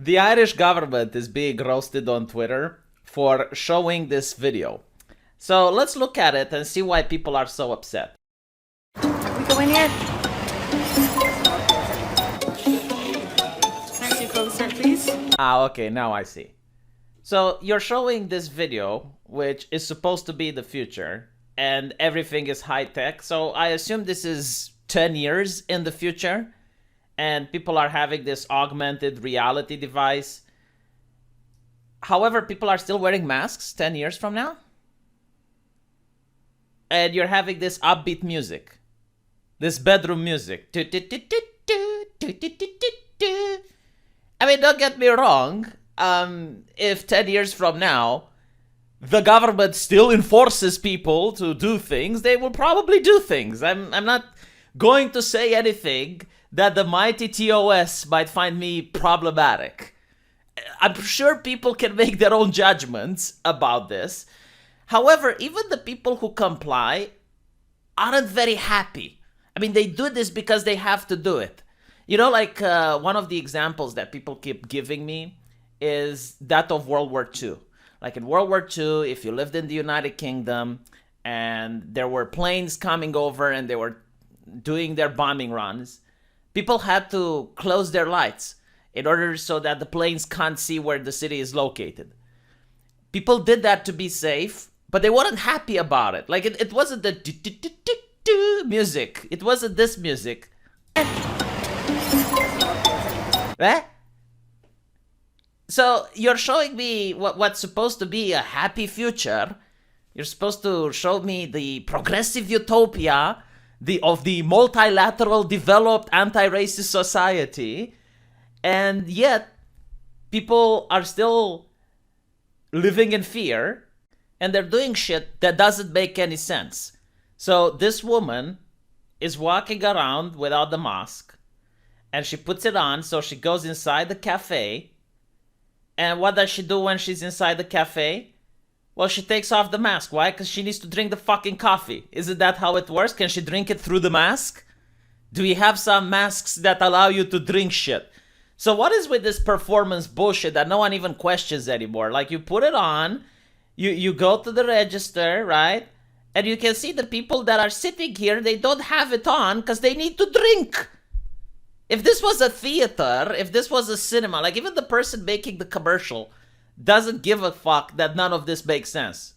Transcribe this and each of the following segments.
The Irish government is being roasted on Twitter for showing this video. So let's look at it and see why people are so upset. We go in here. Can I see closer, please? Okay, now I see. So you're showing this video, which is supposed to be the future, and everything is high-tech. So I assume this is 10 years in the future, and people are having this augmented reality device. However, people are still wearing masks 10 years from now. And you're having this upbeat music, this bedroom music. I mean, don't get me wrong. If 10 years from now, the government still enforces people to do things, they will probably do things. I'm not going to say anything that the mighty TOS might find me problematic. I'm sure people can make their own judgments about this. However, even the people who comply aren't very happy. I mean, they do this because they have to do it. You know, like one of the examples that people keep giving me is that of World War II. Like in World War II, if you lived in the United Kingdom and there were planes coming over and they were doing their bombing runs, people had to close their lights in order so that the planes can't see where the city is located. People did that to be safe, but they weren't happy about it. Like it wasn't the music. It wasn't this music. Eh? So you're showing me what's supposed to be a happy future. You're supposed to show me the progressive utopia of the multilateral, developed, anti-racist society. And yet, people are still living in fear. And they're doing shit that doesn't make any sense. So this woman is walking around without the mask. And she puts it on, so she goes inside the cafe. And what does she do when she's inside the cafe? Well, she takes off the mask. Why? Because she needs to drink the fucking coffee. Isn't that how it works? Can she drink it through the mask? Do we have some masks that allow you to drink shit? So what is with this performance bullshit that no one even questions anymore? Like, you put it on, you go to the register, right? And you can see the people that are sitting here, they don't have it on because they need to drink. If this was a theater, if this was a cinema, like even the person making the commercial doesn't give a fuck that none of this makes sense.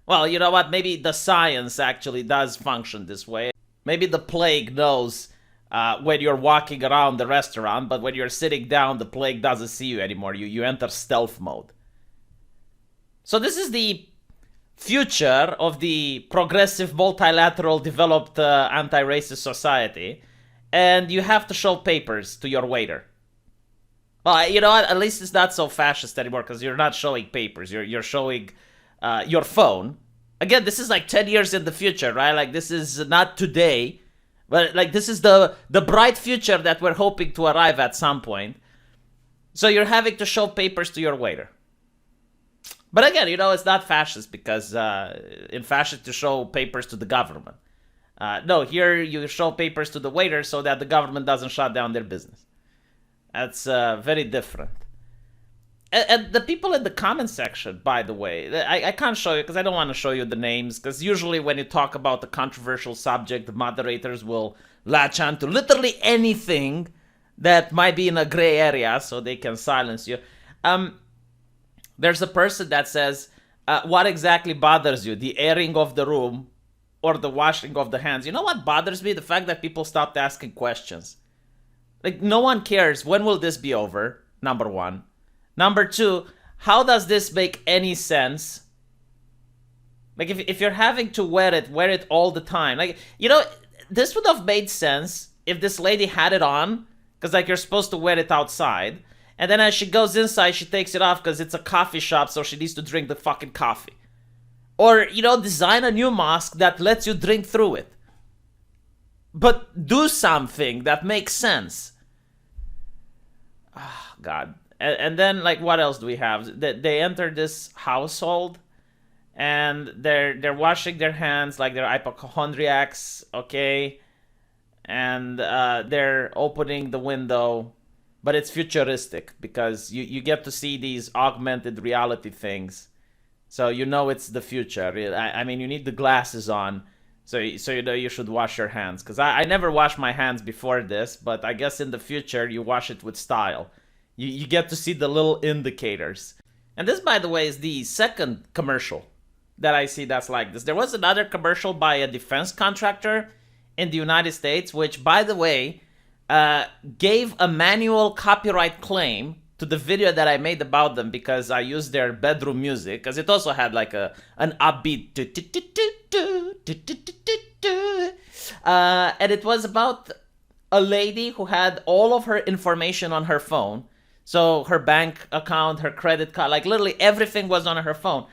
Well, you know what? Maybe the science actually does function this way. Maybe the plague knows when you're walking around the restaurant, but when you're sitting down, the plague doesn't see you anymore. You enter stealth mode. So this is the future of the progressive, multilateral, developed, anti-racist society. And you have to show papers to your waiter. Well, you know what? At least it's not so fascist anymore because you're not showing papers. You're showing your phone. Again, this is like 10 years in the future, right? Like, this is not today. But, like, this is the bright future that we're hoping to arrive at some point. So you're having to show papers to your waiter. But again, you know, it's not fascist because in fascist to show papers to the government. No, here you show papers to the waiter so that the government doesn't shut down their business. That's very different. And the people in the comment section, by the way, I can't show you because I don't want to show you the names. Because usually when you talk about a controversial subject, the moderators will latch on to literally anything that might be in a gray area so they can silence you. There's a person that says, what exactly bothers you? The airing of the room or the washing of the hands? You know what bothers me? The fact that people stopped asking questions. Like, no one cares. When will this be over? Number one. Number two, how does this make any sense? Like, if you're having to wear it all the time. Like, you know, this would have made sense if this lady had it on. Because, like, you're supposed to wear it outside. And then as she goes inside, she takes it off because it's a coffee shop, so she needs to drink the fucking coffee. Or, you know, design a new mask that lets you drink through it. But do something that makes sense. Oh, God. And then, like, what else do we have? They enter this household, and they're washing their hands like they're hypochondriacs, okay? And they're opening the window but it's futuristic because you get to see these augmented reality things. So you know it's the future. I mean, you need the glasses on, so you know you should wash your hands. Because I never washed my hands before this, but I guess in the future you wash it with style. You get to see the little indicators. And this, by the way, is the second commercial that I see that's like this. There was another commercial by a defense contractor in the United States, which, by the way, gave a manual copyright claim to the video that I made about them because I used their bedroom music, because it also had like an upbeat and it was about a lady who had all of her information on her phone. So her bank account, her credit card, like literally everything was on her phone.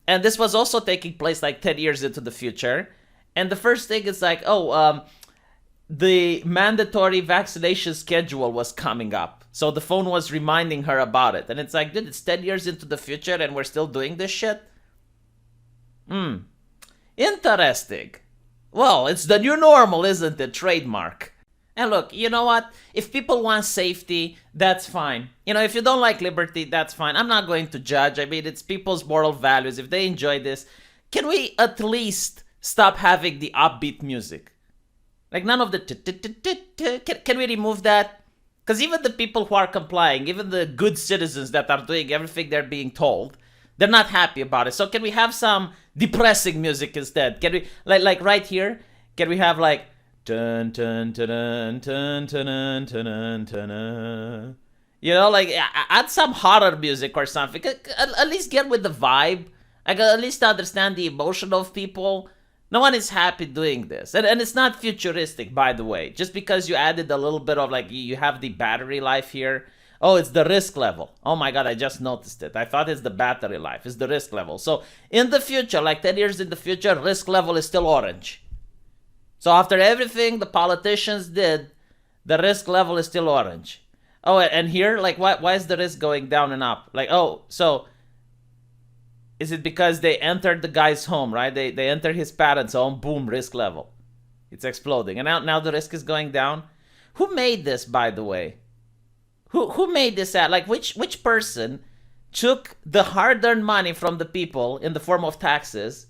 And this was also taking place like 10 years into the future. And the first thing is like, the mandatory vaccination schedule was coming up. So the phone was reminding her about it. And it's like, dude, it's 10 years into the future and we're still doing this shit? Interesting. Well, it's the new normal, isn't it? Trademark. And look, you know what? If people want safety, that's fine. You know, if you don't like liberty, that's fine. I'm not going to judge. I mean, it's people's moral values. If they enjoy this, can we at least stop having the upbeat music? Like none of the can we remove that? Because even the people who are complying, even the good citizens that are doing everything they're being told, they're not happy about it. So can we have some depressing music instead? Can we, like right here, can we have like dun dun dun dun dun dun dun dun, you know, like add some horror music or something. At least get with the vibe. Like at least understand the emotion of people. No one is happy doing this. And it's not futuristic, by the way. Just because you added a little bit of like, you have the battery life here. Oh, it's the risk level. Oh my God, I just noticed it. I thought it's the battery life. It's the risk level. So in the future, like 10 years in the future, risk level is still orange. So after everything the politicians did, the risk level is still orange. Oh, and here, like, why is the risk going down and up? Like, oh, so is it because they entered the guy's home, right? They enter his parents' home, boom, risk level. It's exploding. And now the risk is going down. Who made this, by the way? Who made this ad? Like, which person took the hard-earned money from the people in the form of taxes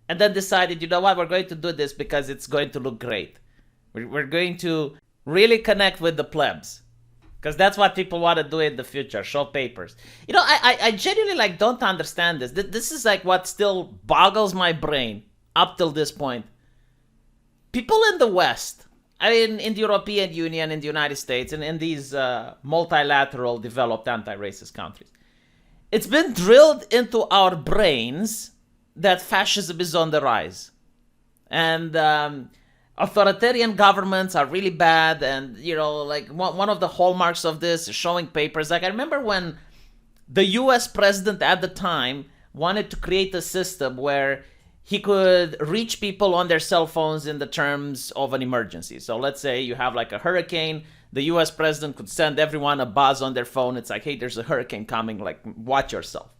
and then decided, you know what, we're going to do this because it's going to look great. We're going to really connect with the plebs. Because that's what people want to do in the future, show papers. You know, I genuinely like don't understand this. This is like what still boggles my brain up till this point. People in the West, I mean, in the European Union, in the United States, and in these multilateral developed anti-racist countries, it's been drilled into our brains that fascism is on the rise. And authoritarian governments are really bad, and you know, like one of the hallmarks of this is showing papers. Like I remember when the US president at the time wanted to create a system where he could reach people on their cell phones in the terms of an emergency. So let's say you have like a hurricane, the US president could send everyone a buzz on their phone. It's like, hey, there's a hurricane coming, like watch yourself.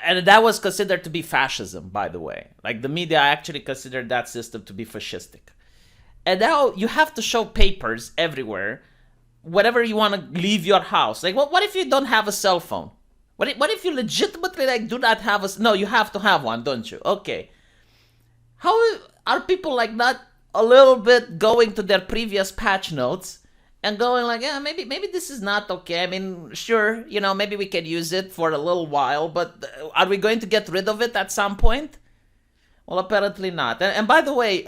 And that was considered to be fascism, by the way. Like the media actually considered that system to be fascistic. And now you have to show papers everywhere whenever you want to leave your house. Like, what if you don't have a cell phone? What if you legitimately like do not have a... No, you have to have one, don't you? Okay. How are people like not a little bit going to their previous patch notes and going like, yeah, maybe this is not okay. I mean, sure, you know, maybe we can use it for a little while, but are we going to get rid of it at some point? Well, apparently not. And by the way,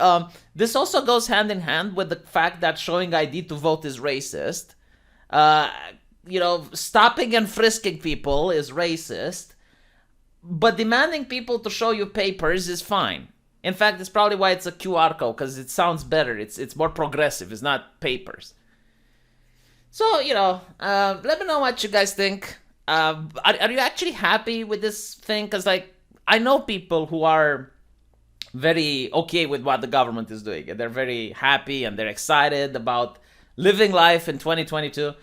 this also goes hand in hand with the fact that showing ID to vote is racist. You know, stopping and frisking people is racist, but demanding people to show you papers is fine. In fact, it's probably why it's a QR code, because it sounds better. It's more progressive. It's not papers. So, you know, let me know what you guys think. Are you actually happy with this thing? Because, like, I know people who are very okay with what the government is doing. And they're very happy and they're excited about living life in 2022.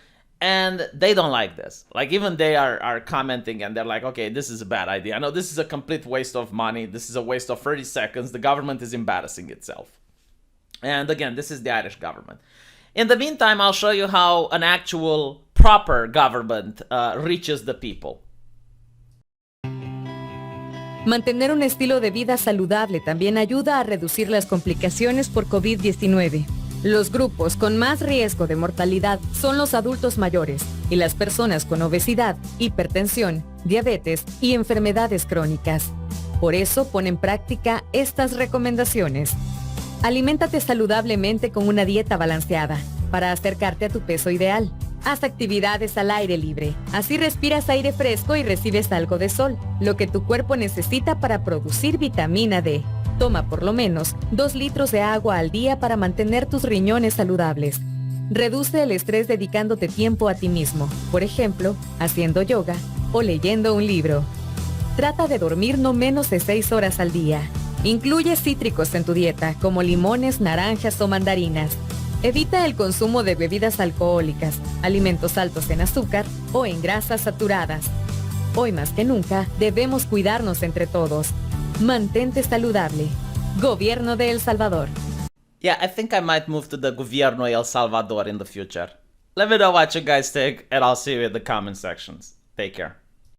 And they don't like this. Like, even they are commenting and they're like, okay, this is a bad idea. I know this is a complete waste of money. This is a waste of 30 seconds. The government is embarrassing itself. And again, this is the Irish government. In the meantime, I'll show you how an actual proper government reaches the people. Mantener un estilo de vida saludable también ayuda a reducir las complicaciones por COVID-19. Los grupos con más riesgo de mortalidad son los adultos mayores y las personas con obesidad, hipertensión, diabetes y enfermedades crónicas. Por eso pon en práctica estas recomendaciones. Aliméntate saludablemente con una dieta balanceada para acercarte a tu peso ideal. Haz actividades al aire libre. Así respiras aire fresco y recibes algo de sol, lo que tu cuerpo necesita para producir vitamina D. Toma por lo menos 2 litros de agua al día para mantener tus riñones saludables. Reduce el estrés dedicándote tiempo a ti mismo, por ejemplo, haciendo yoga o leyendo un libro. Trata de dormir no menos de 6 horas al día. Incluye cítricos en tu dieta, como limones, naranjas o mandarinas. Evita el consumo de bebidas alcohólicas, alimentos altos en azúcar o en grasas saturadas. Hoy más que nunca, debemos cuidarnos entre todos. Mantente saludable. Gobierno de El Salvador. Yeah, I think I might move to the Gobierno de El Salvador in the future. Let me know what you guys think, and I'll see you in the comment sections. Take care.